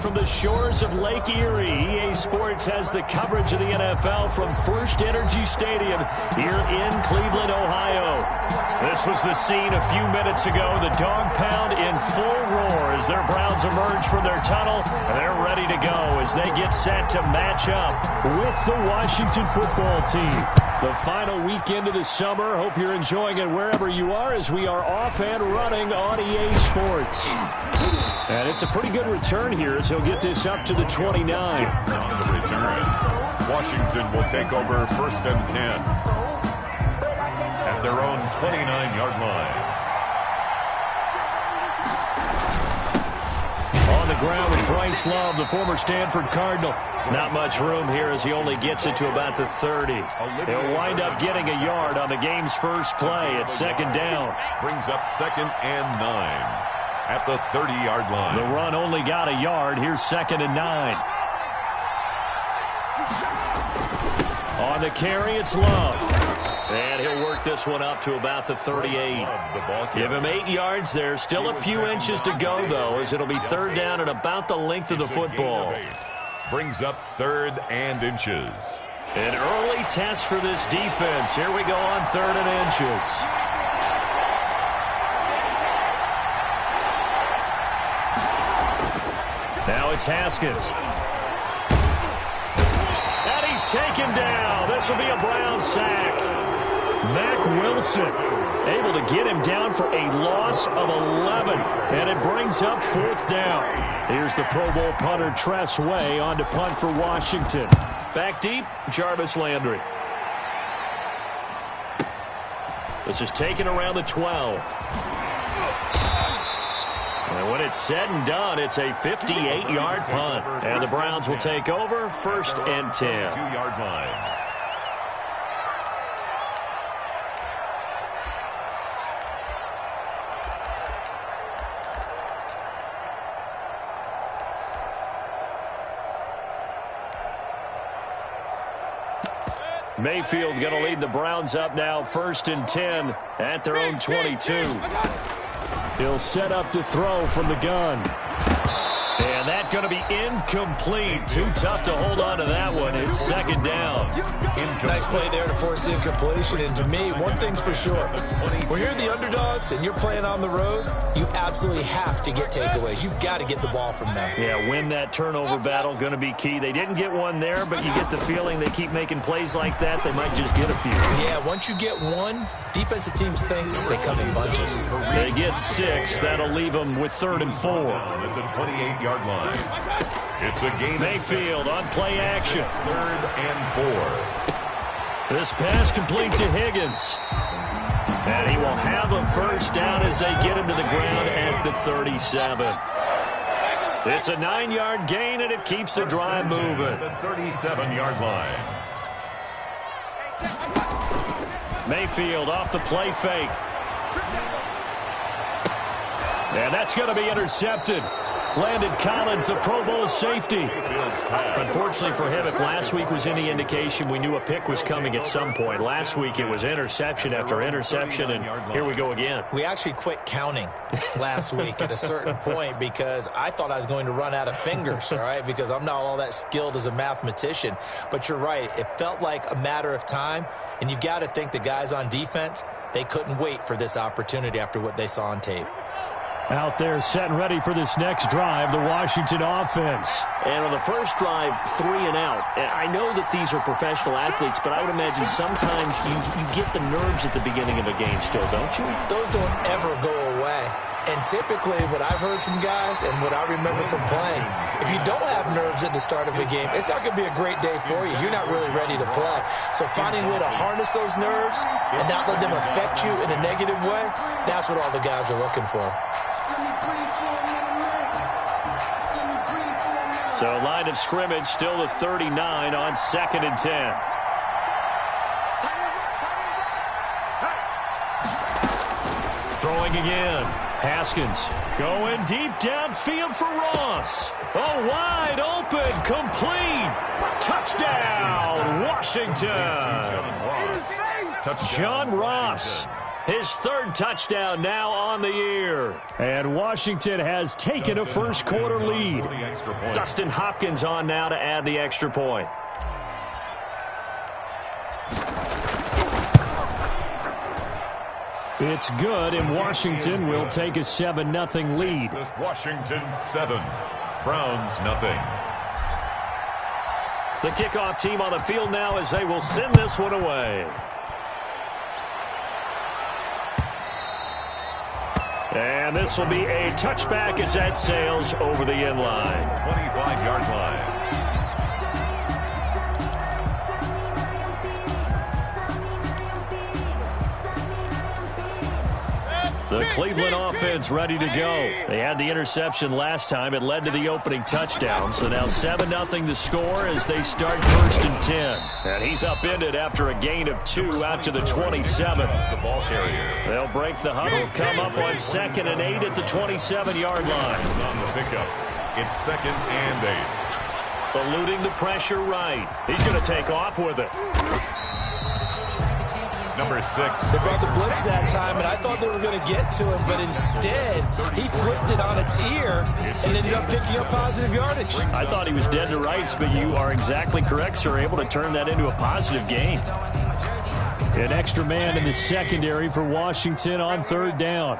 From the shores of Lake Erie, EA Sports has the coverage of the NFL from First Energy Stadium here in Cleveland, Ohio. This was the scene a few minutes ago. The dog pound in full roar as their Browns emerge from their tunnel. And they're ready to go as they get set to match up with the Washington football team. The final weekend of the summer. Hope you're enjoying it wherever you are as we are off and running on EA Sports. And it's a pretty good return here as he'll get this up to the 29. On the return, Washington will take over 1st and 10 at their own 29-yard line. On the ground with Bryce Love, the former Stanford Cardinal. Not much room here as he only gets it to about the 30. He'll wind up getting a yard on the game's first play at 2nd down. Brings up 2nd and 9. At the 30-yard line. The run only got a yard. Here's 2nd and 9. On the carry, it's Love. And he'll work this one up to about the 38. Give him 8 yards there. Still a few inches to go, though, as it'll be 3rd down and about the length of the football. Brings up 3rd and inches. An early test for this defense. Here we go on 3rd and inches. Now it's Haskins. And he's taken down. This will be a Brown sack. Mack Wilson able to get him down for a loss of 11. And it brings up 4th down. Here's the Pro Bowl punter Tress Way on to punt for Washington. Back deep, Jarvis Landry. This is taken around the 12. And when it's said and done, it's a 58-yard punt. And the Browns will take over 1st and 10. 2-yard line. Mayfield going to lead the Browns up now 1st and 10 at their own 22. He'll set up to throw from the gun. And that's going to be incomplete. Too tough to hold on to that one. It's 2nd down. Nice play there to force the incompletion. And to me, one thing's for sure. When you're the underdogs and you're playing on the road, you absolutely have to get takeaways. You've got to get the ball from them. Yeah, win that turnover battle, going to be key. They didn't get one there, but you get the feeling they keep making plays like that, they might just get a few. Yeah, once you get one, defensive teams think they come in bunches. They get 6. That'll leave them with 3rd and 4. At the 28-yard line. It's a game. Mayfield on play action. 3rd and 4. This pass complete to Higgins. And he will have a 1st down as they get him to the ground at the 37. It's a 9-yard gain, and it keeps the drive moving. The 37-yard line. Mayfield off the play fake. And that's going to be intercepted. Landon Collins, the Pro Bowl safety. Unfortunately for him, if last week was any indication, we knew a pick was coming at some point. Last week, it was interception after interception, and here we go again. We actually quit counting last week at a certain point because I thought I was going to run out of fingers, all right, because I'm not all that skilled as a mathematician. But you're right. It felt like a matter of time, and you got to think the guys on defense, they couldn't wait for this opportunity after what they saw on tape. Out there set and ready for this next drive, the Washington offense. And on the first drive, 3 and out. I know that these are professional athletes, but I would imagine sometimes you get the nerves at the beginning of a game still, don't you? Those don't ever go away. And typically what I've heard from guys and what I remember from playing, if you don't have nerves at the start of a game, it's not going to be a great day for you. You're not really ready to play. So finding a way to harness those nerves and not let them affect you in a negative way, that's what all the guys are looking for. So line of scrimmage still the 39 on 2nd and 10. Throwing again. Haskins going deep downfield for Ross. Oh, wide open, complete. Touchdown, Washington. John Ross His third touchdown now on the year. And Washington has taken a first-quarter lead. Dustin Hopkins on now to add the extra point. It's good, and Washington will take a 7-0 lead. Washington 7, Browns nothing. The kickoff team on the field now as they will send this one away. And this will be a touchback as that sails over the end line. 25-yard line. The Cleveland offense ready to go. They had the interception last time. It led to the opening touchdown. So now 7-0 to score as they start 1st and 10. And he's upended after a gain of 2 out to the 27. The ball carrier. They'll break the huddle, come up on 2nd and 8 at the 27-yard line. On the pickup, it's 2nd and 8. Eluding the pressure right. He's going to take off with it. Number 6. They brought the blitz that time, and I thought they were going to get to it, but instead, he flipped it on its ear and ended up picking up positive yardage. I thought he was dead to rights, but you are exactly correct, sir. Able to turn that into a positive gain. An extra man in the secondary for Washington on 3rd down.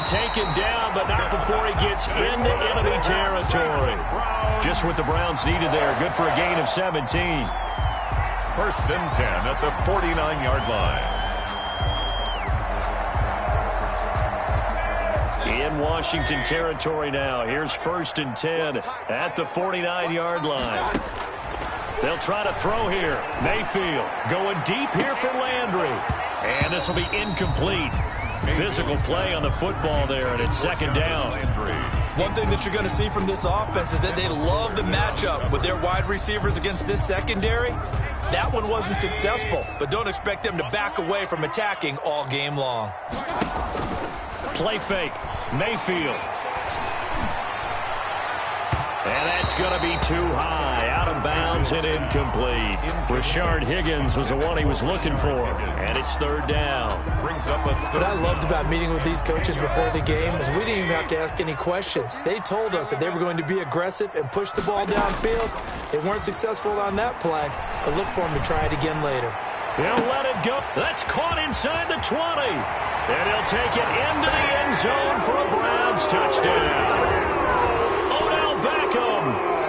Taken down, but not before he gets into enemy territory. Just what the Browns needed there. Good for a gain of 17. 1st and 10 at the 49-yard line. In Washington territory now. Here's 1st and 10 at the 49-yard line. They'll try to throw here. Mayfield going deep here for Landry. And this will be incomplete. Physical play on the football there, and it's 2nd down. One thing that you're going to see from this offense is that they love the matchup with their wide receivers against this secondary. That one wasn't successful, but don't expect them to back away from attacking all game long. Play fake. Mayfield. And that's going to be too high. Out of bounds and incomplete. Rashard Higgins was the one he was looking for. And it's 3rd down. Brings up a What I loved about meeting with these coaches before the game is we didn't even have to ask any questions. They told us that they were going to be aggressive and push the ball downfield. They weren't successful on that play, but look for them to try it again later. He'll let it go. That's caught inside the 20. And he'll take it into the end zone for a Browns touchdown.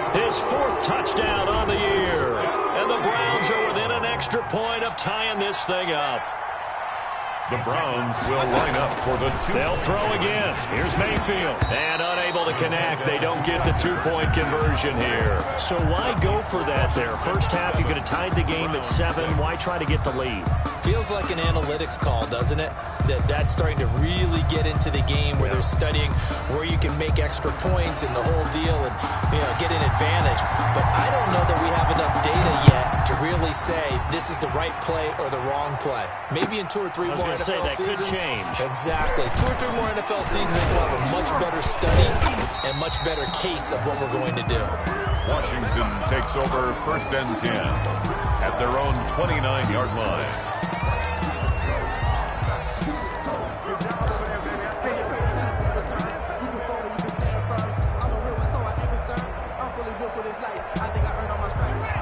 His 4th touchdown on the year. And the Browns are within an extra point of tying this thing up. The Browns will line up for the 2. They'll throw again. Here's Mayfield. And unable to connect. They don't get the 2-point conversion here. So why go for that there? First half, you could have tied the game at 7. Why try to get the lead? Feels like an analytics call, doesn't it? That's starting to really get into the game where they're studying where you can make extra points and the whole deal and get an advantage. But I don't know that we have enough data yet to really say this is the right play or the wrong play. Maybe in 2 or 3 more NFL seasons. Could change. Exactly. 2 or 3 more NFL seasons, I think we'll have a much better study and much better case of what we're going to do. Washington takes over 1st and 10 at their own 29-yard line.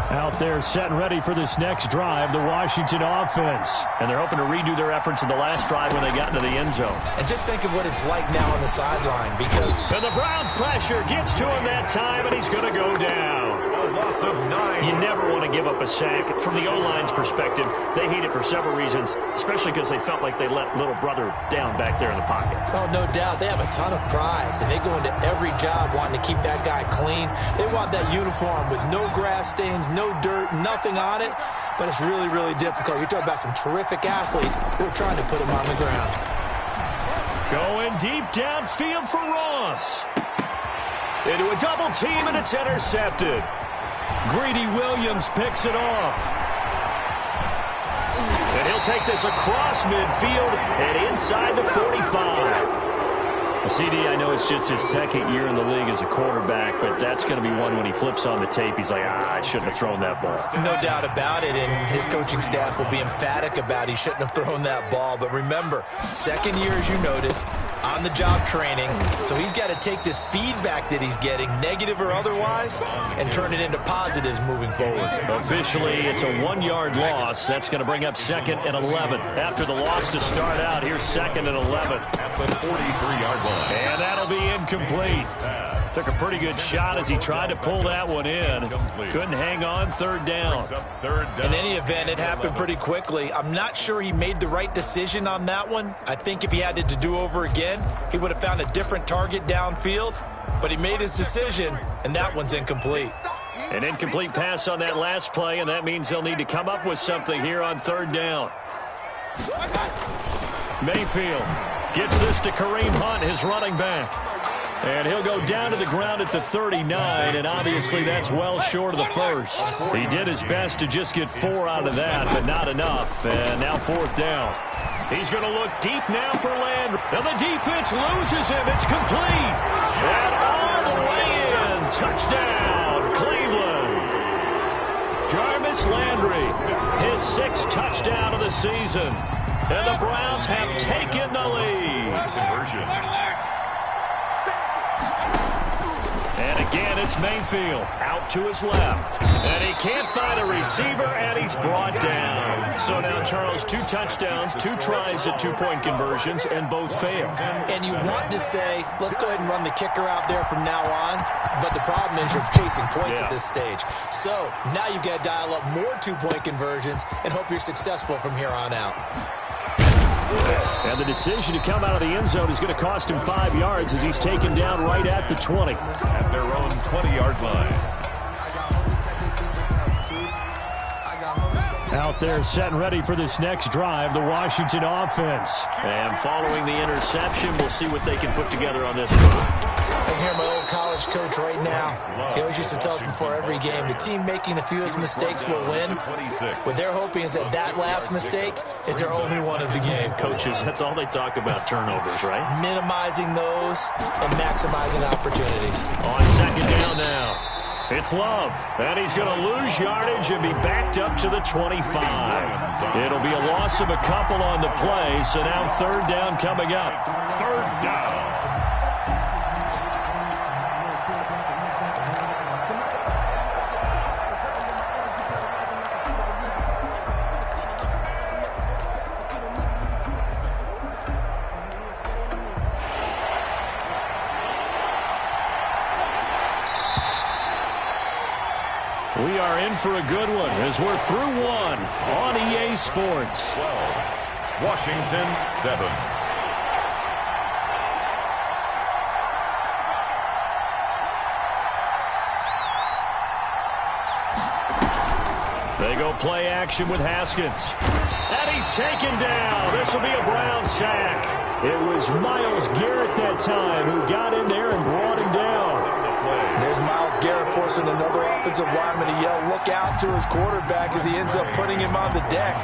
Out there set and ready for this next drive, the Washington offense. And they're hoping to redo their efforts in the last drive when they got into the end zone. And just think of what it's like now on the sideline because... And the Browns pressure gets to him that time, and he's going to go down. A loss of 9. You never want to give up a sack. From the O-line's perspective, they hate it for several reasons, especially because they felt like they let little brother down back there in the pocket. Oh, no doubt. They have a ton of pride, and they go into every job wanting to keep that guy clean. They want that uniform with no grass stains, no dirt, nothing on it, but it's really, really difficult. You're talking about some terrific athletes who are trying to put him on the ground. Going deep downfield for Ross. Into a double team, and it's intercepted. Greedy Williams picks it off. And he'll take this across midfield and inside the 45. CD, I know it's just his second year in the league as a quarterback, but that's going to be one when he flips on the tape, he's like, I shouldn't have thrown that ball. No doubt about it, and his coaching staff will be emphatic about he shouldn't have thrown that ball. But remember, second year, as you noted, on-the-job training, so he's got to take this feedback that he's getting, negative or otherwise, and turn it into positives moving forward. Officially, it's a 1-yard loss. That's going to bring up 2nd and 11. After the loss to start out, here's 2nd and 11. At the 43-yard line. And that'll be incomplete. Took a pretty good shot as he tried to pull that one in. Couldn't hang on, 3rd down. In any event, it happened pretty quickly. I'm not sure he made the right decision on that one. I think if he had it to do over again, he would have found a different target downfield. But he made his decision, and that one's incomplete. An incomplete pass on that last play, and that means they'll need to come up with something here on 3rd down. Mayfield gets this to Kareem Hunt, his running back. And he'll go down to the ground at the 39, and obviously that's well short of the first. He did his best to just get 4 out of that, but not enough. And now 4th down. He's going to look deep now for Landry. And the defense loses him. It's complete. And all the way in. Touchdown, Cleveland. Jarvis Landry, his 6th touchdown of the season. And the Browns have taken the lead. Conversion. And again, it's Mayfield out to his left. And he can't find a receiver, and he's brought down. So now, Charles, 2 touchdowns, 2 tries at 2-point conversions, and both failed. And you want to say, let's go ahead and run the kicker out there from now on. But the problem is you're chasing points at this stage. So now you've got to dial up more 2-point conversions and hope you're successful from here on out. And the decision to come out of the end zone is going to cost him 5 yards as he's taken down right at the 20. At their own 20-yard line. Out there set and ready for this next drive, the Washington offense. And following the interception, we'll see what they can put together on this one. I hear my old college coach right now. He always used to tell us before every game, the team making the fewest mistakes will win. What they're hoping is that that last mistake is their only one of the game. Coaches, that's all they talk about, turnovers, right? Minimizing those and maximizing opportunities. On 2nd down now. It's Love, and he's going to lose yardage and be backed up to the 25. It'll be a loss of a couple on the play, so now 3rd down coming up. 3rd down. We are in for a good one as we're through 1 on EA Sports. 12, Washington 7. They go play action with Haskins. And he's taken down. This will be a Brown sack. It was Myles Garrett that time who got in there and brought him down. There's Myles Garrett forcing another offensive lineman to yell, look out to his quarterback as he ends up putting him on the deck.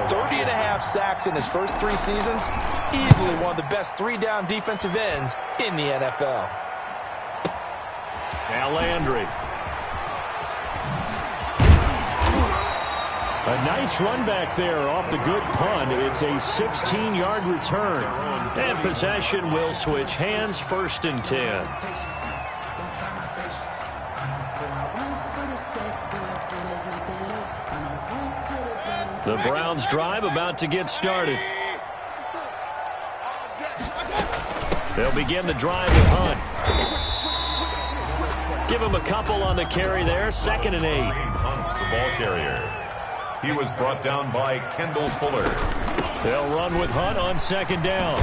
30.5 sacks in his first 3 seasons. Easily one of the best 3-down defensive ends in the NFL. Now Landry. A nice run back there off the good punt. It's a 16-yard return. And possession will switch hands, 1st and 10. The Browns drive about to get started. They'll begin the drive with Hunt. Give him a couple on the carry there. 2nd and 8. Hunt, the ball carrier. He was brought down by Kendall Fuller. They'll run with Hunt on 2nd down.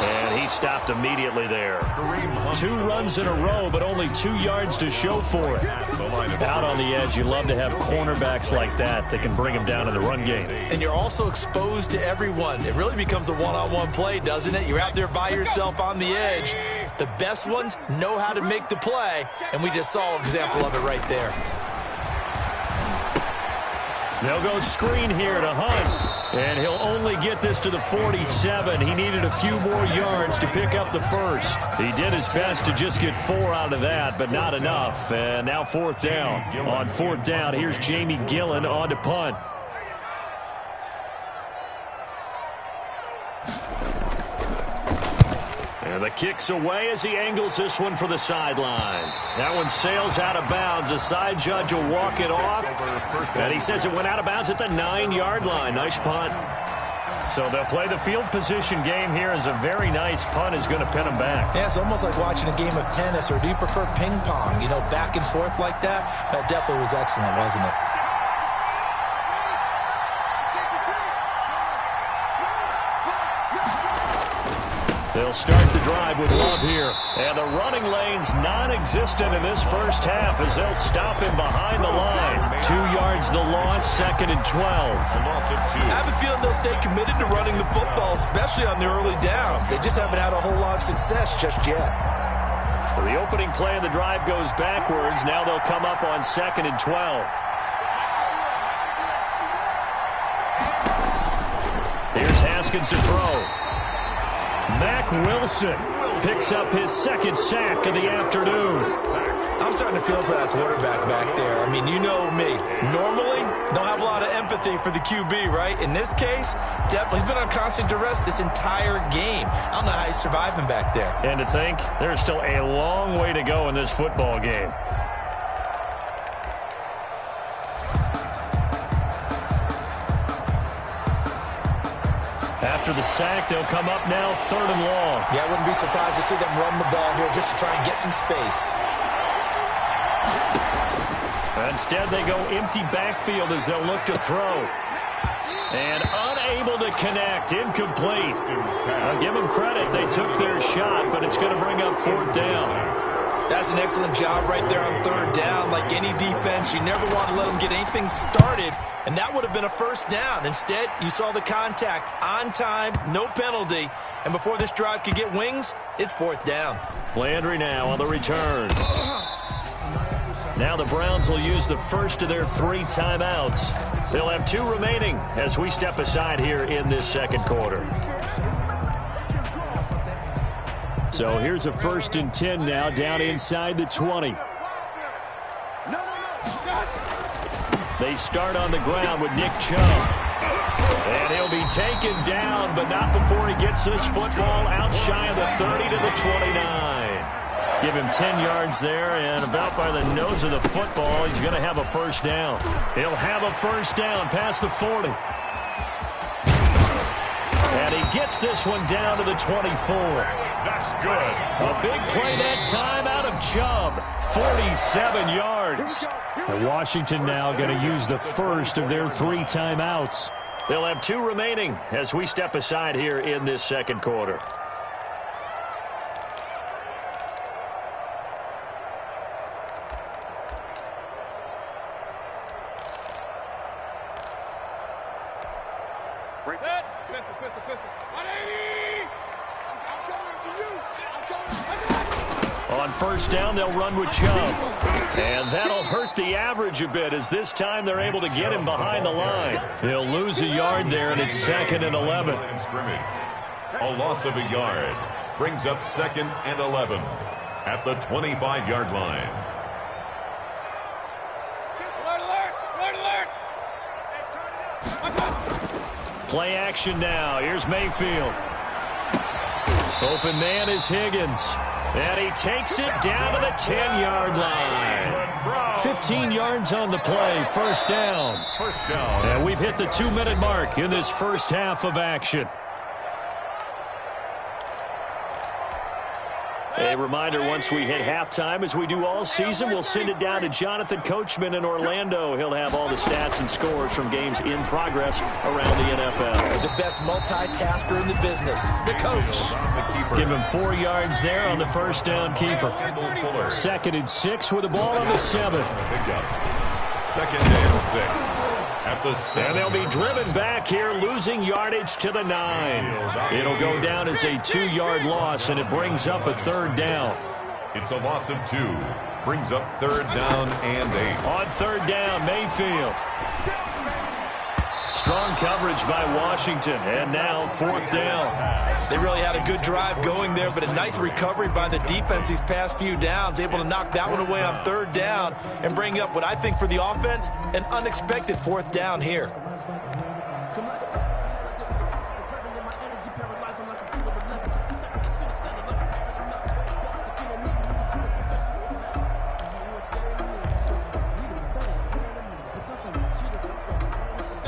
And he stopped immediately there. 2 runs in a row, but only 2 yards to show for it. Out on the edge, you love to have cornerbacks like that can bring him down in the run game. And you're also exposed to everyone. It really becomes a one-on-one play, doesn't it? You're out there by yourself on the edge. The best ones know how to make the play, and we just saw an example of it right there. They'll go screen here to Hunt. And he'll only get this to the 47. He needed a few more yards to pick up the first. He did his best to just get 4 out of that, but not enough. And now 4th down. On 4th down, here's GmGN on to punt. And the kick's away as he angles this one for the sideline. That one sails out of bounds. The side judge will walk it off. And he says it went out of bounds at the 9-yard line. Nice punt. So they'll play the field position game here as a very nice punt is going to pin them back. Yeah, it's almost like watching a game of tennis, or do you prefer ping pong? You know, back and forth like that? That definitely was excellent, wasn't it? They'll start the drive with Love here. And the running lane's non-existent in this first half as they'll stop him behind the line. 2 yards the loss, 2nd and 12. I have a feeling they'll stay committed to running the football, especially on the early downs. They just haven't had a whole lot of success just yet. So the opening play of the drive goes backwards. Now they'll come up on 2nd and 12. Here's Haskins to throw. Mack Wilson picks up his 2nd sack of the afternoon. I'm starting to feel for that quarterback back there. I mean, you know me. Normally, don't have a lot of empathy for the QB, right? In this case, definitely. He's been on constant duress this entire game. I don't know how he's surviving back there. And to think, there's still a long way to go in this football game. After the sack, they'll come up now 3rd and long. Yeah, I wouldn't be surprised to see them run the ball here just to try and get some space. Instead, they go empty backfield as they'll look to throw. And unable to connect, incomplete. I'll give them credit. They took their shot, but it's going to bring up 4th down. That's an excellent job right there on 3rd down. Like any defense, you never want to let them get anything started, and that would have been a 1st down. Instead, you saw the contact on time, no penalty, and before this drive could get wings, it's 4th down. Landry now on the return. Now the Browns will use the first of their 3 timeouts. They'll have 2 remaining as we step aside here in this 2nd quarter. So here's a 1st and 10 now down inside the 20. They start on the ground with Nick Chubb. And he'll be taken down, but not before he gets this football out shy of the 30 to the 29. Give him 10 yards there, and about by the nose of the football, he's going to have a 1st down. He'll have a 1st down past the 40. And he gets this one down to the 24. That's good. A big play that time out of Chubb. 47 yards. And Washington now going to use the first of their 3 timeouts. They'll have 2 remaining as we step aside here in this 2nd quarter. On 1st down, they'll run with Chubb. And that'll hurt the average a bit as this time they're able to get him behind the line. They'll lose a yard there, and it's 2nd and 11. A loss of a yard brings up 2nd and 11 at the 25-yard line. Play action now. Here's Mayfield. Open man is Higgins. And he takes it down to the 10-yard line. 15 yards on the play. 1st down. And we've hit the 2-minute mark in this first half of action. A reminder, once we hit halftime, as we do all season, we'll send it down to Jonathan Coachman in Orlando. He'll have all the stats and scores from games in progress around the NFL. The best multitasker in the business, the coach. Give him 4 yards there on the 1st down keeper. 2nd and 6 with the ball on the 7. 2nd and 6. At the 7. And they'll be driven back here, losing yardage to the 9. It'll go down as a 2-yard loss, and it brings up a 3rd down. It's a loss of 2. Brings up 3rd down and 8. On 3rd down, Mayfield. Strong coverage by Washington, and now 4th down. They really had a good drive going there, but a nice recovery by the defense these past few downs, able to knock that one away on 3rd down and bring up what I think for the offense, an unexpected 4th down here.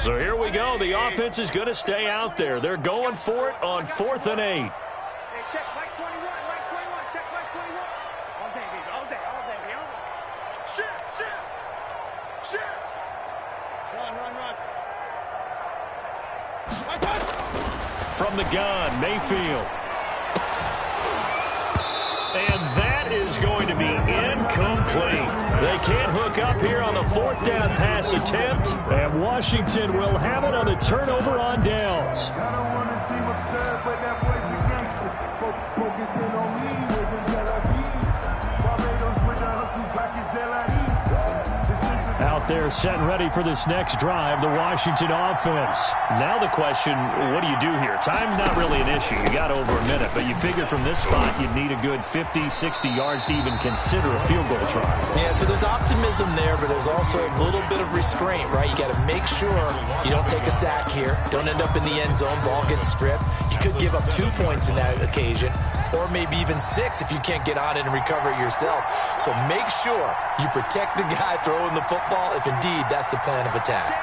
So here we go. The offense is going to stay out there. They're going for it on 4th and 8. Hey, check right 21, right 21, check right 21. All day, baby, all day, baby. Shit. Run. From the gun, Mayfield. And that is going to be incomplete. They can't hook up here on the 4th down pass attempt. And Washington will have it on the turnover on downs. I don't want to seem absurd, but that boy's a gangster. Focusing on me, live in Tel Aviv. Barbados with the hustle, pockets LIDs. Out there set and ready for this next drive, the Washington offense. Now the question, what do you do here? Time not really an issue. You got over a minute, but you figure from this spot you'd need a good 50, 60 yards to even consider a field goal try. Yeah, so there's optimism there, but there's also a little bit of restraint, right? You got to make sure you don't take a sack here. Don't end up in the end zone. Ball gets stripped. You could give up 2 points in that occasion, or maybe even 6 if you can't get on it and recover it yourself. So make sure you protect the guy throwing the football if indeed that's the plan of attack.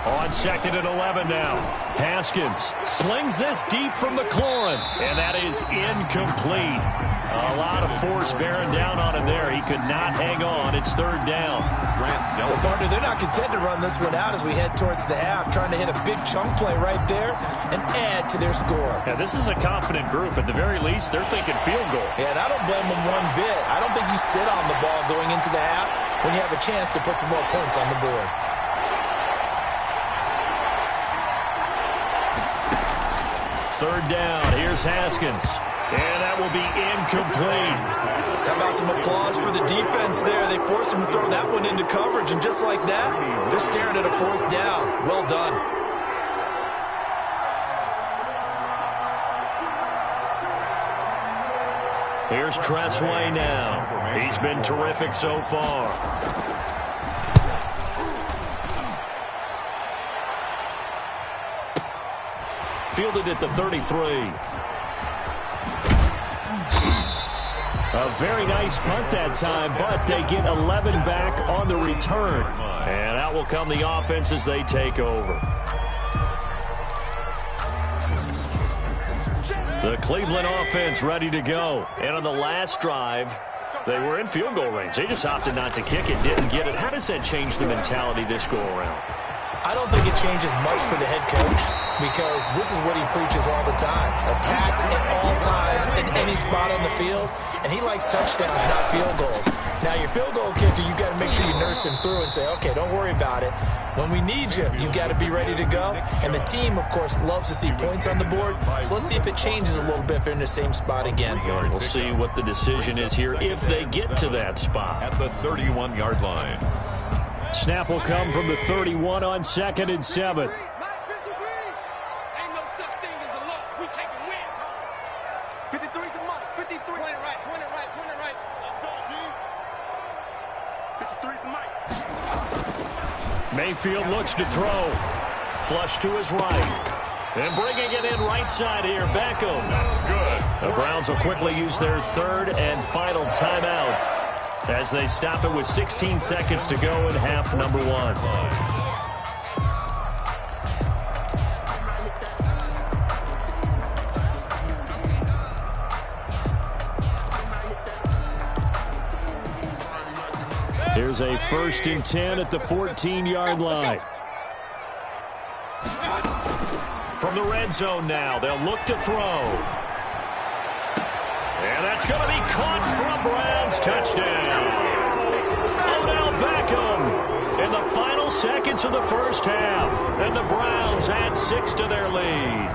On 2nd and 11 now. Haskins slings this deep from McLaurin, and that is incomplete. A lot of force bearing down on him there. He could not hang on. It's 3rd down. Well, partner, they're not content to run this one out as we head towards the half, trying to hit a big chunk play right there and add to their score. Yeah, this is a confident group. At the very least, they're thinking field goal. Yeah, and I don't blame them one bit. I don't think you sit on the ball going into the half when you have a chance to put some more points on the board. 3rd down. Here's Haskins. And that will be incomplete. How about some applause for the defense there? They forced him to throw that one into coverage, and just like that, they're staring at a 4th down. Well done. Here's Tressway now. He's been terrific so far. Fielded at the 33. A very nice punt that time, but they get 11 back on the return. And out will come the offense as they take over. The Cleveland offense ready to go. And on the last drive, they were in field goal range. They just opted not to kick it, didn't get it. How does that change the mentality this go around? I don't think it changes much for the head coach because this is what he preaches all the time. Attack at all times in any spot on the field, and he likes touchdowns, not field goals. Now, your field goal kicker, you got to make sure you nurse him through and say, okay, don't worry about it. When we need you, you got to be ready to go. And the team, of course, loves to see points on the board. So let's see if it changes a little bit if they're in the same spot again. We'll see what the decision is here if they get to that spot. At the 31-yard line. Snap will come from the 31 on 2nd and 7. Mayfield looks to throw. Flush to his right. And bringing it in right side here, Beckham. That's good. The Browns will quickly use their 3rd and final timeout as they stop it with 16 seconds to go in half number 1. Here's a 1st and 10 at the 14-yard line. From the red zone now, they'll look to throw. And that's going to be caught for a Browns touchdown. Odell Beckham in the final seconds of the first half. And the Browns add 6 to their lead.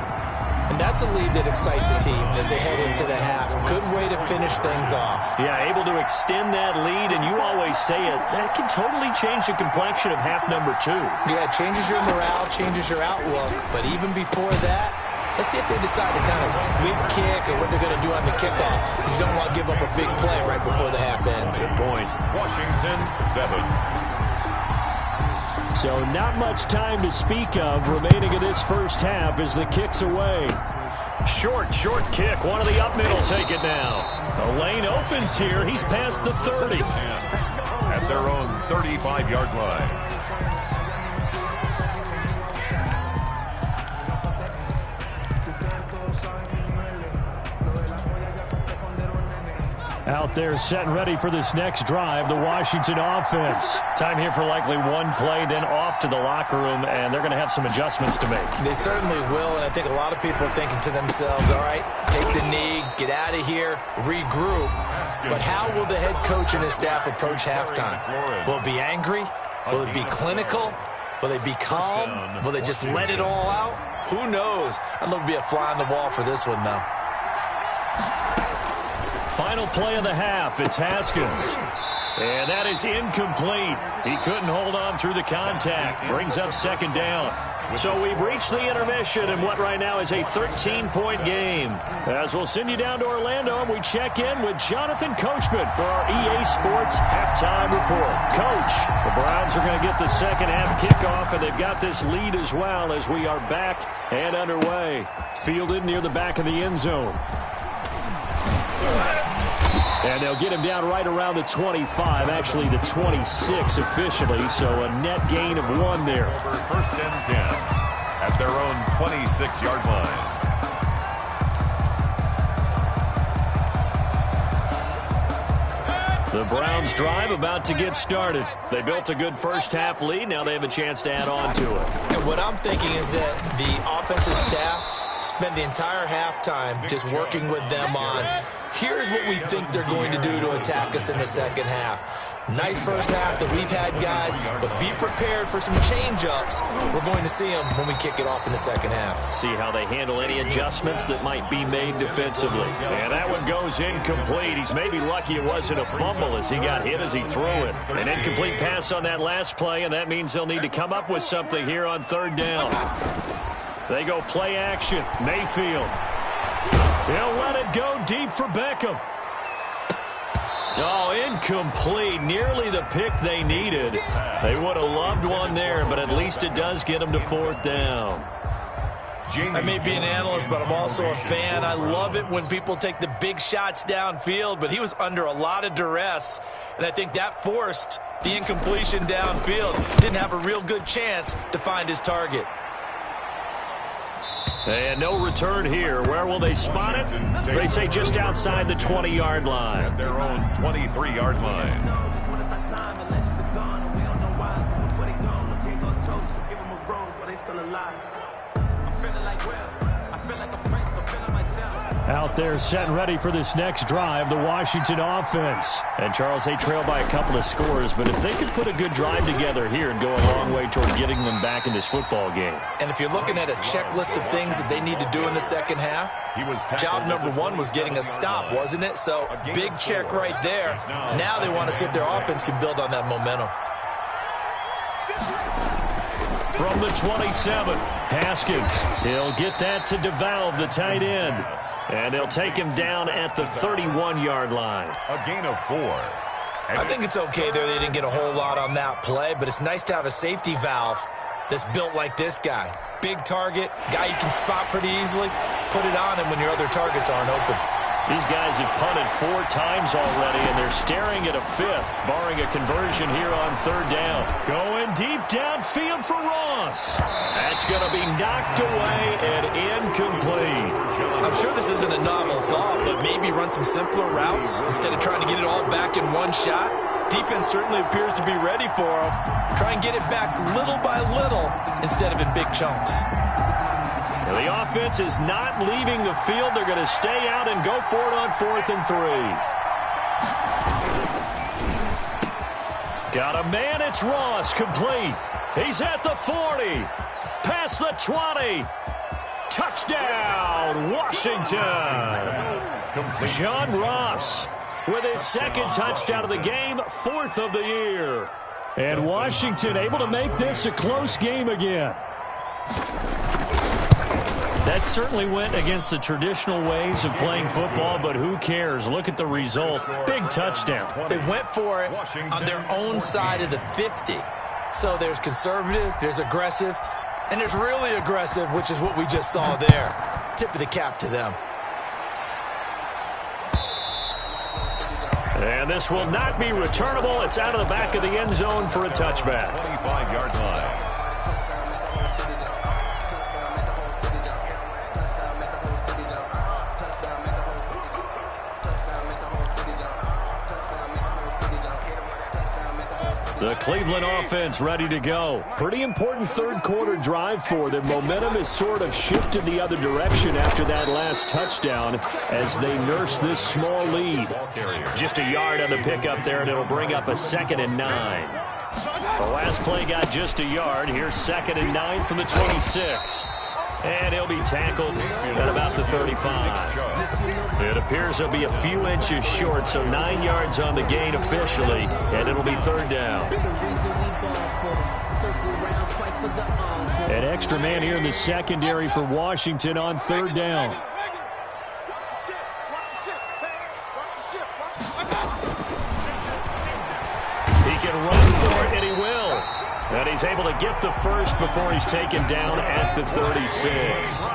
And that's a lead that excites a team as they head into the half. Good way to finish things off. Yeah, able to extend that lead, and you always say it, that can totally change the complexion of half number 2. Yeah, it changes your morale, changes your outlook. But even before that, let's see if they decide to kind of squib kick or what they're going to do on the kickoff, because you don't want to give up a big play right before the half ends. Good point. Washington, 7. So not much time to speak of remaining in this first half as the kick's away. Short kick. One of the up middle take it now. The lane opens here. He's past the 30. At their own 35-yard line. Out there set and ready for this next drive, the Washington offense. Time here for likely one play, then off to the locker room, and they're going to have some adjustments to make. They certainly will, and I think a lot of people are thinking to themselves, all right, take the knee, get out of here, regroup. But how will the head coach and his staff approach halftime? Will it be angry? Will it be clinical? Will they be calm? Will they just let it all out? Who knows? I'd love to be a fly on the wall for this one, though. Final play of the half, it's Haskins. And that is incomplete. He couldn't hold on through the contact. Brings up second down. So we've reached the intermission in what right now is a 13-point game. As we'll send you down to Orlando, and we check in with Jonathan Coachman for our EA Sports Halftime Report. Coach, the Browns are going to get the second half kickoff, and they've got this lead as well as we are back and underway. Fielded near the back of the end zone. And they'll get him down right around the 25, actually the 26 officially, so a net gain of 1 there. Over first and 10 at their own 26-yard line. The Browns drive about to get started. They built a good first half lead. Now they have a chance to add on to it. And what I'm thinking is that the offensive staff spend the entire halftime just working with them on, here's what we think they're going to do to attack us in the second half. Nice first half that we've had, guys, but be prepared for some change-ups. We're going to see them when we kick it off in the second half. See how they handle any adjustments that might be made defensively. And that one goes incomplete. He's maybe lucky it wasn't a fumble as he got hit as he threw it. An incomplete pass on that last play, and that means they'll need to come up with something here on third down. They go play action. Mayfield. He'll let it go deep for Beckham. Oh, incomplete. Nearly the pick they needed. They would have loved one there, but at least it does get them to fourth down. I may be an analyst, but I'm also a fan. I love it when people take the big shots downfield, but he was under a lot of duress, and I think that forced the incompletion downfield. Didn't have a real good chance to find his target. And no return here. Where will they spot it? They say just outside the 20-yard line. At their own 23-yard line. Out there set and ready for this next drive, the Washington offense. And, Charles, they trail by a couple of scores, but if they could put a good drive together here and go a long way toward getting them back in this football game. And if you're looking at a checklist of things that they need to do in the second half, job number 1 was getting a stop, wasn't it? So, big check right there. Now they want to see if their offense can build on that momentum. From the 27, Haskins. He'll get that to DeValve, the tight end. And they'll take him down at the 31-yard line. A gain of 4. I think it's okay there. They didn't get a whole lot on that play, but it's nice to have a safety valve that's built like this guy. Big target, guy you can spot pretty easily. Put it on him when your other targets aren't open. These guys have punted 4 times already, and they're staring at a 5th, barring a conversion here on third down. Going deep downfield for Ross. That's going to be knocked away and incomplete. I'm sure this isn't a novel thought, but maybe run some simpler routes instead of trying to get it all back in one shot. Defense certainly appears to be ready for him. Try and get it back little by little instead of in big chunks. The offense is not leaving the field. They're going to stay out and go for it on 4th and 3. Got a man. It's Ross, complete. He's at the 40. Past the 20. Touchdown, Washington. John Ross with his second touchdown of the game, 4th of the year. And Washington able to make this a close game again. That certainly went against the traditional ways of playing football, but who cares? Look at the result. Big touchdown. They went for it on their own side of the 50. So there's conservative, there's aggressive, and there's really aggressive, which is what we just saw there. Tip of the cap to them. And this will not be returnable. It's out of the back of the end zone for a touchback. 25-yard line. The Cleveland offense ready to go. Pretty important third-quarter drive for them. Momentum has sort of shifted the other direction after that last touchdown as they nurse this small lead. Just a yard on the pickup there, and it'll bring up a 2nd and 9. The last play got just a yard. Here's 2nd and 9 from the 26. And he'll be tackled at about the 35. It appears he'll be a few inches short, so 9 yards on the gain officially, and it'll be 3rd down. An extra man here in the secondary for Washington on 3rd down. He can run for it, and he will. And he's able to get the first before he's taken down at the 36.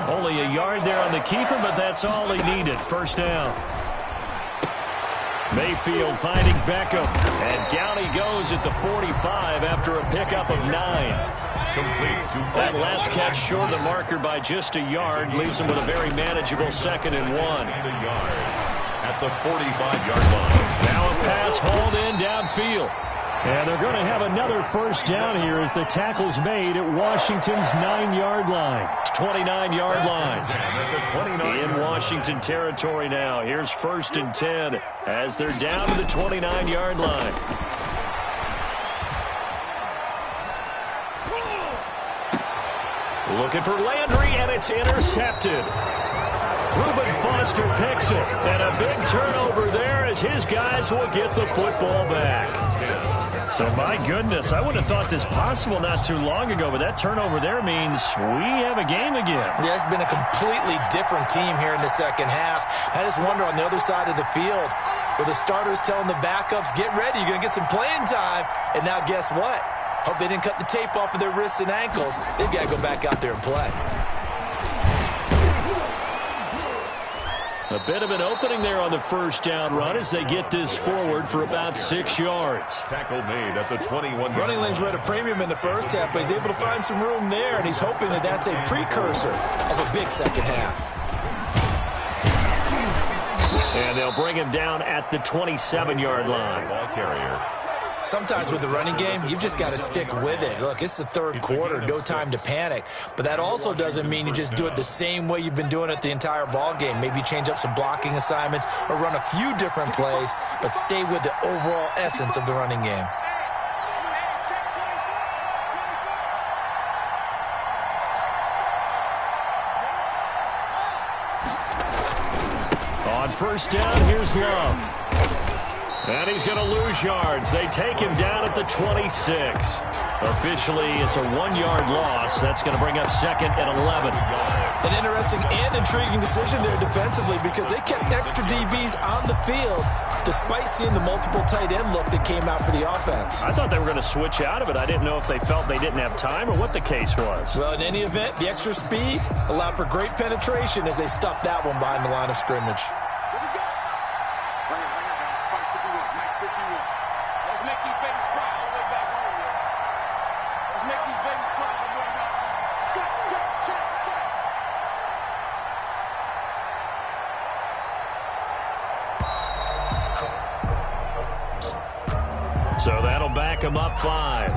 Only a yard there on the keeper, but that's all he needed. 1st down. Mayfield finding Beckham. And down he goes at the 45 after a pickup of 9. That last catch short of the marker by just a yard leaves him with a very manageable 2nd and 1. At the 45-yard line. Now a pass hauled in downfield. And they're going to have another 1st down here as the tackle's made at Washington's 9-yard line. 29-yard line. In Washington territory now. Here's 1st and 10 as they're down to the 29-yard line. Looking for Landry, and it's intercepted. Reuben Foster picks it, and a big turnover there as his guys will get the football back. So, my goodness, I would have thought this possible not too long ago, but that turnover there means we have a game again. Yeah, it's been a completely different team here in the second half. I just wonder on the other side of the field, where the starters telling the backups, get ready, you're going to get some playing time. And now guess what? Hope they didn't cut the tape off of their wrists and ankles. They've got to go back out there and play. A bit of an opening there on the 1st down run as they get this forward for about 6 yards. Tackle made at the 21. Running lanes were at a premium in the first half, but he's able to find some room there, and he's hoping that that's a precursor of a big second half. And they'll bring him down at the 27-yard line. Ball carrier. Sometimes with the running game, you've just got to stick with it. Look, it's the 3rd quarter, no time to panic. But that also doesn't mean you just do it the same way you've been doing it the entire ball game. Maybe change up some blocking assignments or run a few different plays, but stay with the overall essence of the running game. On 1st down, here's Love. And he's going to lose yards. They take him down at the 26. Officially, it's a 1-yard loss. That's going to bring up 2nd and 11. An interesting and intriguing decision there defensively because they kept extra DBs on the field despite seeing the multiple tight end look that came out for the offense. I thought they were going to switch out of it. I didn't know if they felt they didn't have time or what the case was. Well, in any event, the extra speed allowed for great penetration as they stuffed that one behind the line of scrimmage. So that'll back him up 5.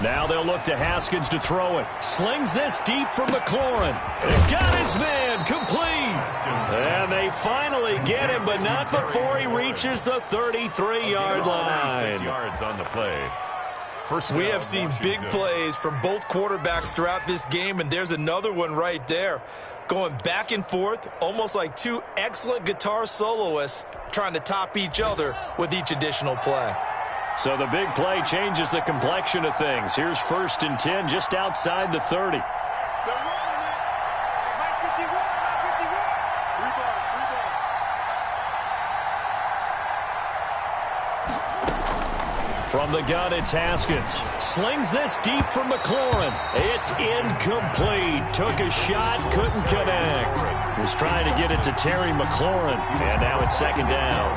Now they'll look to Haskins to throw it. Slings this deep from McLaurin. It got his man complete. And they finally get him, but not before he reaches the 33-yard line. 6 yards on the play. We have seen big plays from both quarterbacks throughout this game, and there's another one right there. Going back and forth, almost like two excellent guitar soloists trying to top each other with each additional play. So the big play changes the complexion of things. Here's 1st and 10 just outside the 30. From the gun, it's Haskins. Slings this deep from McLaurin. It's incomplete. Took a shot, couldn't connect. Was trying to get it to Terry McLaurin. And now it's 2nd down.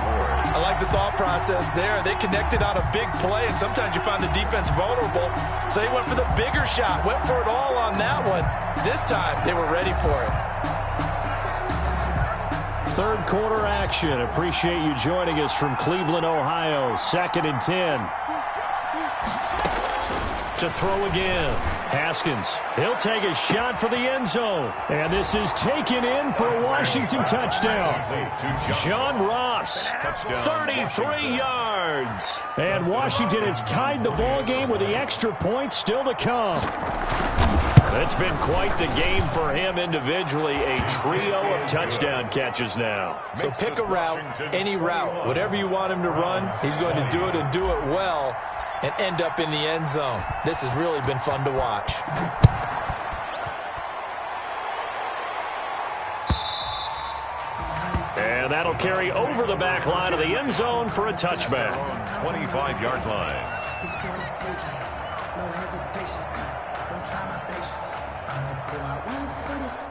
I like the thought process there. They connected on a big play, and sometimes you find the defense vulnerable. So they went for the bigger shot, went for it all on that one. This time, they were ready for it. 3rd quarter action. Appreciate you joining us from Cleveland, Ohio. 2nd and 10. To throw again. Haskins. He'll take a shot for the end zone. And this is taken in for a Washington touchdown. John Ross. 33 yards. And Washington has tied the ball game with the extra point still to come. It's been quite the game for him individually. A trio of touchdown catches now. So pick a route, any route. Whatever you want him to run, he's going to do it and do it well and end up in the end zone. This has really been fun to watch. And that'll carry over the back line of the end zone for a touchback. 25-yard line. No hesitation. Don't try my patience. I'ma pour out one for this.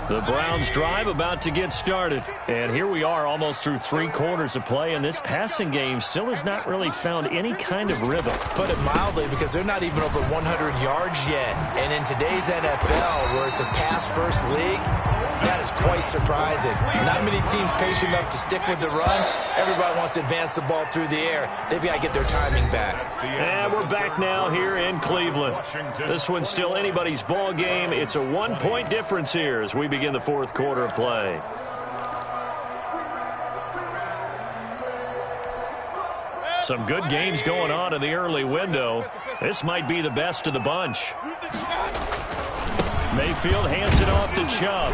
The Browns drive about to get started. And here we are almost through 3 quarters of play, and this passing game still has not really found any kind of rhythm. Put it mildly, because they're not even over 100 yards yet. And in today's NFL, where it's a pass-first league, that is quite surprising. Not many teams patient enough to stick with the run. Everybody wants to advance the ball through the air. They've got to get their timing back. And we're back now here in Cleveland. This one's still anybody's ball game. It's a 1-point difference here as we begin the 4th quarter of play. Some good games going on in the early window. This might be the best of the bunch. Mayfield hands it off to Chubb.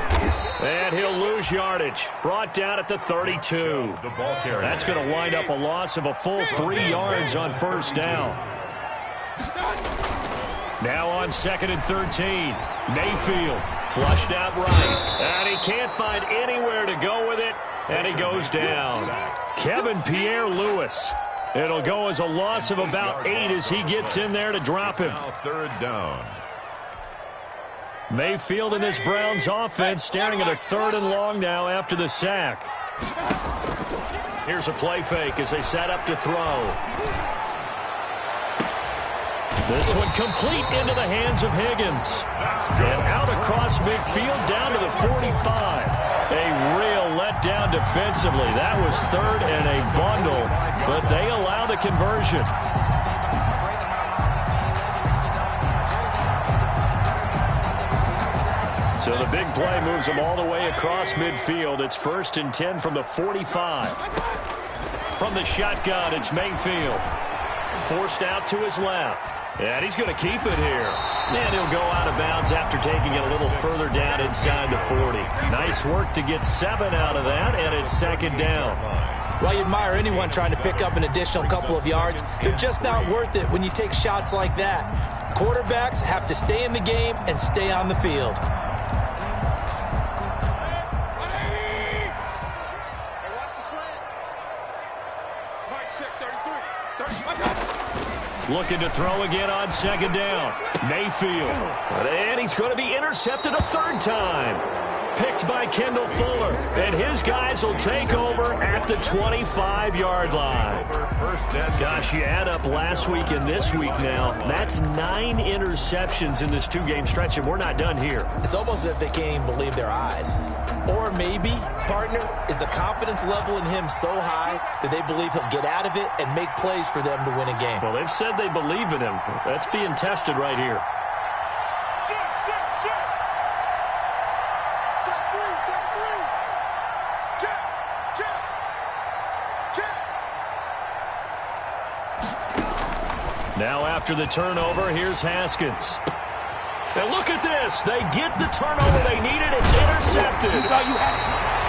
And he'll lose yardage. Brought down at the 32. That's going to wind up a loss of a full 3 yards on 1st down. Now on 2nd and 13. Mayfield flushed out right. And he can't find anywhere to go with it. And he goes down. Kevin Pierre-Louis. It'll go as a loss of about 8 as he gets in there to drop him. Now 3rd down. Mayfield and this Browns offense staring at a 3rd and long now after the sack. Here's a play fake as they set up to throw. This one complete into the hands of Higgins. And out across midfield down to the 45. A real letdown defensively. That was 3rd and a bundle, but they allow the conversion. So the big play moves them all the way across midfield. It's 1st and 10 from the 45. From the shotgun, it's Mayfield. Forced out to his left. And he's going to keep it here. And he'll go out of bounds after taking it a little further down inside the 40. Nice work to get 7 out of that, and it's 2nd down. While you admire anyone trying to pick up an additional couple of yards, they're just not worth it when you take shots like that. Quarterbacks have to stay in the game and stay on the field. Looking to throw again on second down. Mayfield. And he's going to be intercepted a third time. Picked by Kendall Fuller. And his guys will take over at the 25-yard line. Gosh, you add up last week and this week now. That's 9 interceptions in this 2-game stretch, and we're not done here. It's almost as if they can't even believe their eyes. Or maybe, partner, is the confidence level in him so high that they believe he'll get out of it and make plays for them to win a game. Well, they've said they believe in him. That's being tested right here. Now after the turnover, here's Haskins. And look at this. They get the turnover they needed. It's intercepted.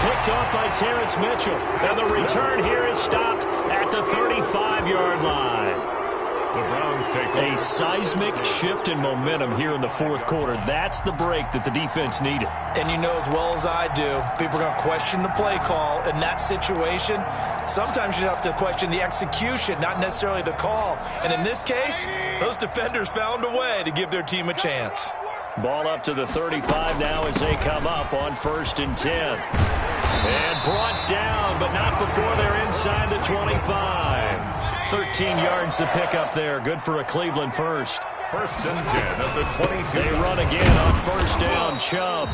Picked off by Terrence Mitchell. And the return here is stopped at the 35-yard line. The Browns take over. A seismic shift in momentum here in the fourth quarter. That's the break that the defense needed. And you know as well as I do, people are going to question the play call in that situation. Sometimes you have to question the execution, not necessarily the call. And in this case, those defenders found a way to give their team a chance. Ball up to the 35 now as they come up on 1st and 10. And brought down, but not before they're inside the 25. 13 yards to pick up there. Good for a Cleveland first. 1st and 10 at the 22. They run again on 1st down, Chubb.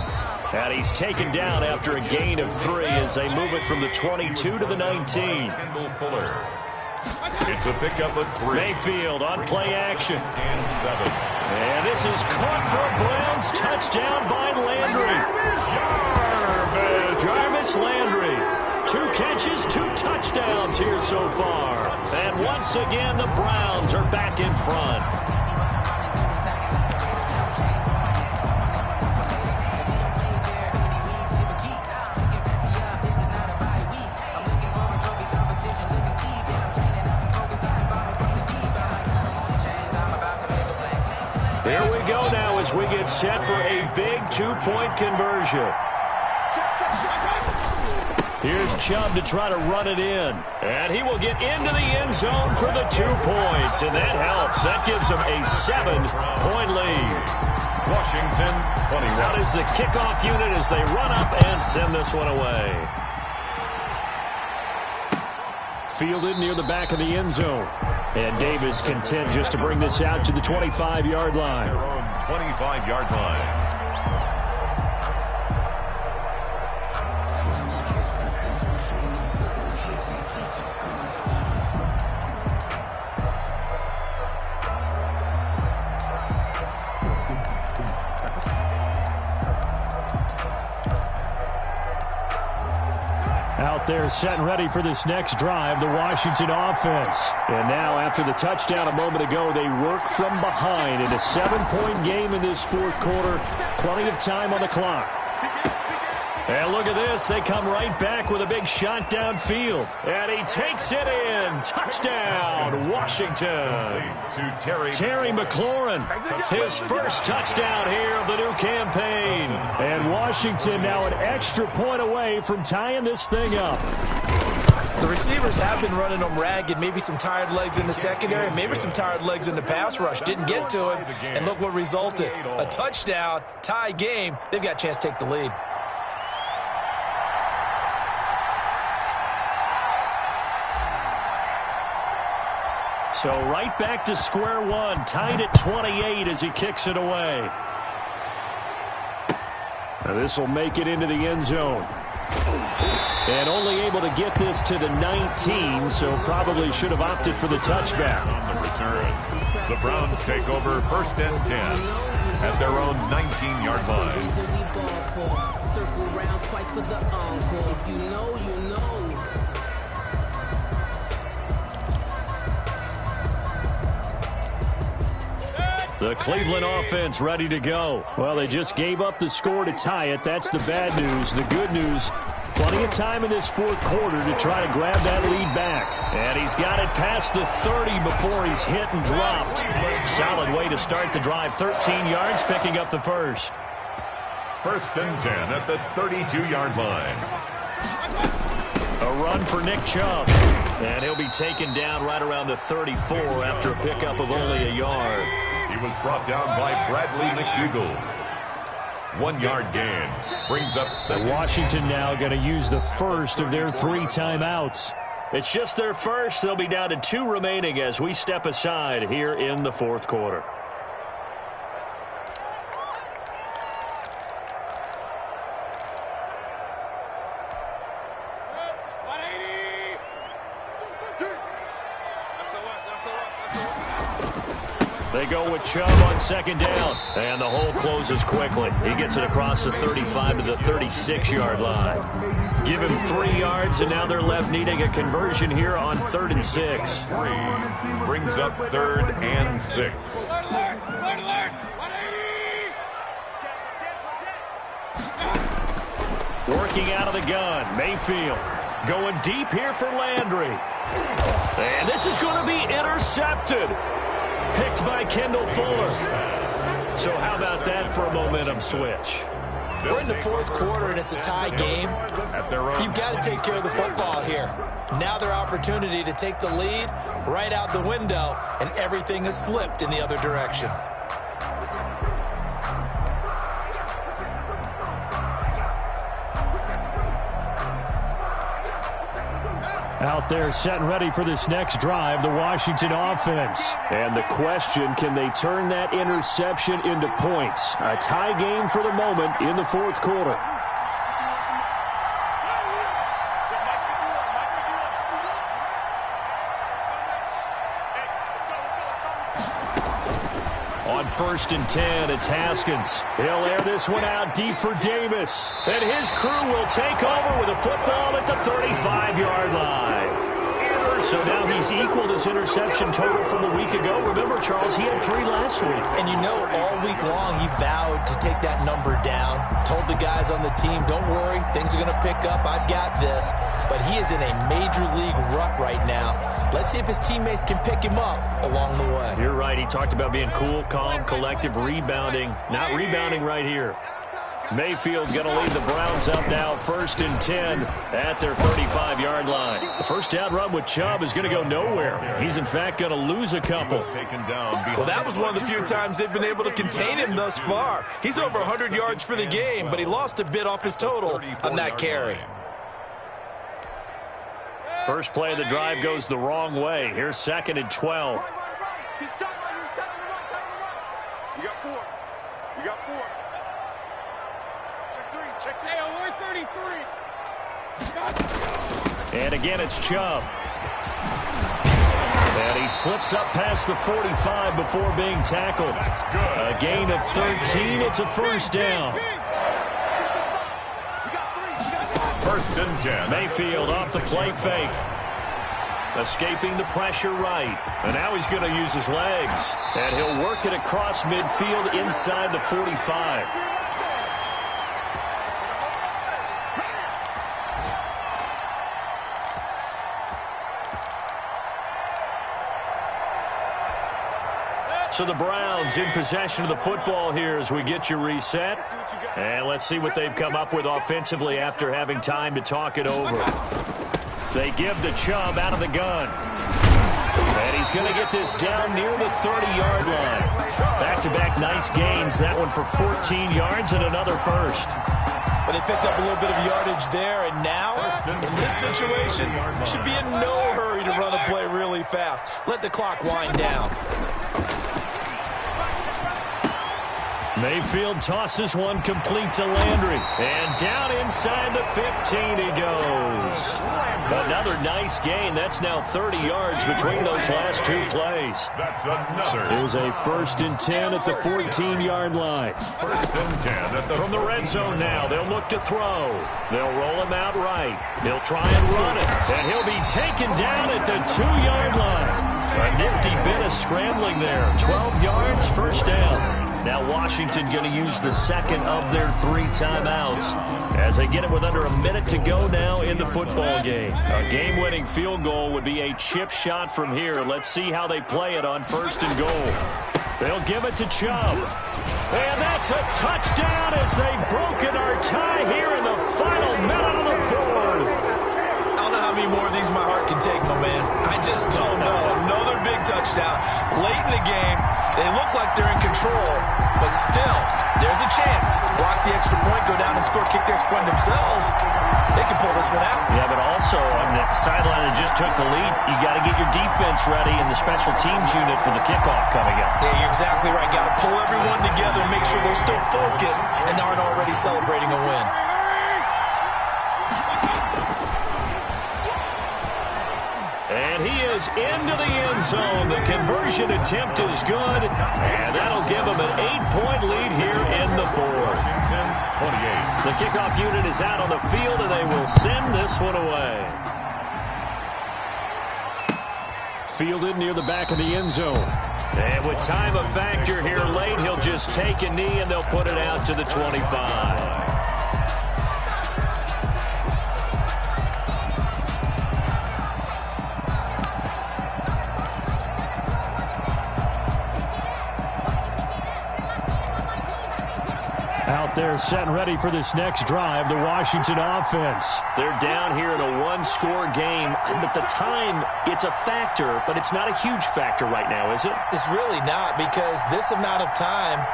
And he's taken down after a gain of 3 as they move it from the 22 to the 19. Kendall Fuller. It's a pickup of 3. Mayfield on play action. And 7. And this is caught for a Browns touchdown by Landry. Jarvis Landry. 2 catches, 2 touchdowns here so far. And once again, the Browns are back in front. Here we go now as we get set for a big 2-point conversion. Here's Chubb to try to run it in. And he will get into the end zone for the 2 points. And that helps. That gives them a 7-point lead. Washington, 21. Out is the kickoff unit as they run up and send this one away. Fielded near the back of the end zone. And Davis content just to bring this out to the 25-yard line. Their own 25-yard line. Out there set and ready for this next drive, the Washington offense. And now after the touchdown a moment ago, they work from behind in a 7-point game in this fourth quarter. Plenty of time on the clock. And look at this. They come right back with a big shot downfield. And he takes it in. Touchdown, Washington. To Terry McLaurin, his first touchdown here of the new campaign. And Washington now an extra point away from tying this thing up. The receivers have been running them ragged. Maybe some tired legs in the secondary, maybe some tired legs in the pass rush. Didn't get to him, and look what resulted. A touchdown, tie game. They've got a chance to take the lead. So right back to square one, tied at 28 as he kicks it away. Now this will make it into the end zone. And only able to get this to the 19, so probably should have opted for the touchback. On the return, the Browns take over 1st and 10 at their own 19-yard line. Circle round twice for the encore. If you know, you know. The Cleveland offense ready to go. Well, they just gave up the score to tie it. That's the bad news. The good news, Plenty of time in this fourth quarter to try to grab that lead back. And he's got it past the 30 before he's hit and dropped. Solid way to start the drive. 13 yards, picking up the first. 1st and 10 at the 32-yard line. A run for Nick Chubb. And he'll be taken down right around the 34 after a pickup of only a yard. He was brought down by Bradley McDougald. 1-yard gain. Brings up 2nd. Washington now going to use the first of their 3 timeouts. It's just their first. They'll be down to 2 remaining as we step aside here in the fourth quarter. They go with Chubb on 2nd down, and the hole closes quickly. He gets it across the 35 to the 36-yard line. Give him 3 yards, and now they're left needing a conversion here on 3rd and 6. 3 brings up 3rd and 6. Working out of the gun, Mayfield going deep here for Landry. And this is going to be intercepted. Picked by Kendall Fuller. So how about that for a momentum switch? We're in the fourth quarter, and it's a tie game. You've got to take care of the football here. Now their opportunity to take the lead right out the window, and everything is flipped in the other direction. Out there set and ready for this next drive, the Washington offense. And the question, can they turn that interception into points? A tie game for the moment in the fourth quarter. On 1st and 10, it's Haskins. He'll air this one out deep for Davis. And his crew will take over with a football at the 35-yard line. So now he's equaled his interception total from a week ago. Remember, Charles, he had 3 last week. And you know, all week long he vowed to take that number down. Told the guys on the team, don't worry, things are going to pick up. I've got this. But he is in a major league rut right now. Let's see if his teammates can pick him up along the way. You're right. He talked about being cool, calm, collective, rebounding. Not rebounding right here. Mayfield going to lead the Browns up now, 1st and 10 at their 35-yard line. The first down run with Chubb is going to go nowhere. He's, in fact, going to lose a couple. Well, that was one of the few times they've been able to contain him thus far. He's over 100 yards for the game, but he lost a bit off his total on that carry. First play of the drive goes the wrong way. Here's 2nd and 12. You got 4. You got 4. Check 3. Check 3. We're 33. And again, it's Chubb. And he slips up past the 45 before being tackled. A gain of 13. It's a first down. 1st and 10. Mayfield off the play fake. Escaping the pressure right. And now he's going to use his legs. And he'll work it across midfield inside the 45. So the Browns in possession of the football here as we get you reset. And let's see what they've come up with offensively after having time to talk it over. They give the Chubb out of the gun. And he's going to get this down near the 30-yard line. Back-to-back nice gains. That one for 14 yards and another first. But they picked up a little bit of yardage there, and now, in this situation, should be in no hurry to run a play really fast. Let the clock wind down. Mayfield tosses one complete to Landry. And down inside the 15 he goes. Another nice gain. That's now 30 yards between those last 2 plays. That's another. Here's a 1st and 10 at the 14-yard line. 1st and 10 at the From the red zone now, they'll look to throw. They'll roll him out right. He'll try and run it. And he'll be taken down at the 2-yard line. A nifty bit of scrambling there. 12 yards, first down. Now Washington going to use the second of their 3 timeouts as they get it with under a minute to go now in the football game. A game-winning field goal would be a chip shot from here. Let's see how they play it on 1st and goal. They'll give it to Chubb. And that's a touchdown as they've broken our tie here in the final minute of the 4th. I don't know how many more of these my heart can take, my man. I just don't know. Another big touchdown. Late in the game, they look like they're in control, but still, there's a chance. Block the extra point, go down and score, kick the extra point themselves. They can pull this one out. Yeah, but also on the sideline that just took the lead, you got to get your defense ready in the special teams unit for the kickoff coming up. Yeah, you're exactly right. Got to pull everyone together and make sure they're still focused and aren't already celebrating a win. And he is into the end zone. The conversion attempt is good, and that'll give him an 8-point lead here in the 4th. 28. The kickoff unit is out on the field, and they will send this one away. Fielded near the back of the end zone. And with time a factor here late, he'll just take a knee, and they'll put it out to the 25. Out there set and ready for this next drive, the Washington offense. They're down here in a 1-score game, but the time, it's a factor, but it's not a huge factor right now, is it? It's really not, because this amount of time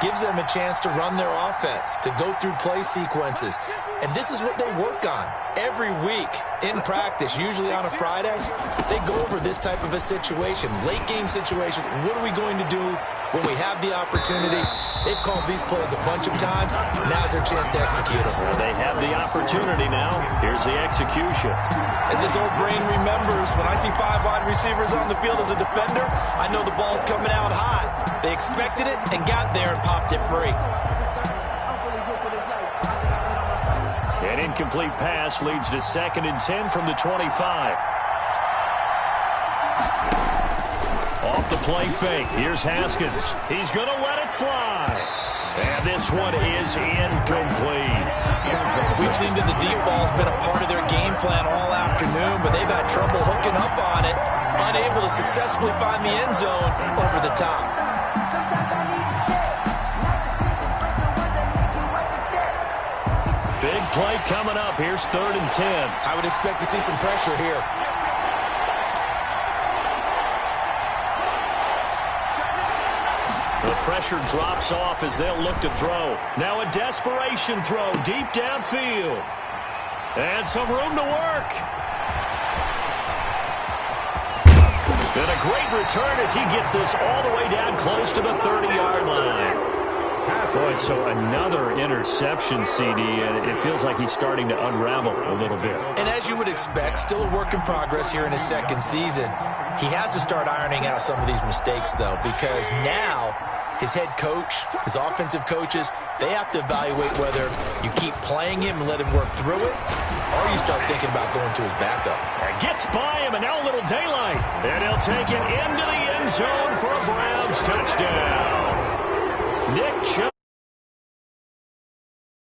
gives them a chance to run their offense, to go through play sequences. And this is what they work on every week in practice, usually on a Friday. They go over this type of a situation, late game situation. What are we going to do when we have the opportunity? They've called these plays a bunch of times. Now's their chance to execute them. Well, they have the opportunity now. Here's the execution. As this old brain remembers, when I see 5 wide receivers on the field as a defender, I know the ball's coming out hot. They expected it and got there and popped it free. An incomplete pass leads to 2nd and 10 from the 25. Off the play fake. Here's Haskins. He's going to let it fly. And this one is incomplete. We've seen that the deep ball's been a part of their game plan all afternoon, but they've had trouble hooking up on it, unable to successfully find the end zone over the top. Big play coming up. Here's 3rd and 10. I would expect to see some pressure here. The pressure drops off as they'll look to throw. Now a desperation throw deep downfield. And some room to work. And a great return as he gets this all the way down close to the 30-yard line. Boy, so another interception, CD, and it feels like he's starting to unravel a little bit. And as you would expect, still a work in progress here in his 2nd season. He has to start ironing out some of these mistakes, though, because now his head coach, his offensive coaches, they have to evaluate whether you keep playing him and let him work through it, or you start thinking about going to his backup. And gets by him, and now a little daylight. And he'll take it into the end zone for a Browns touchdown. Nick Chubb.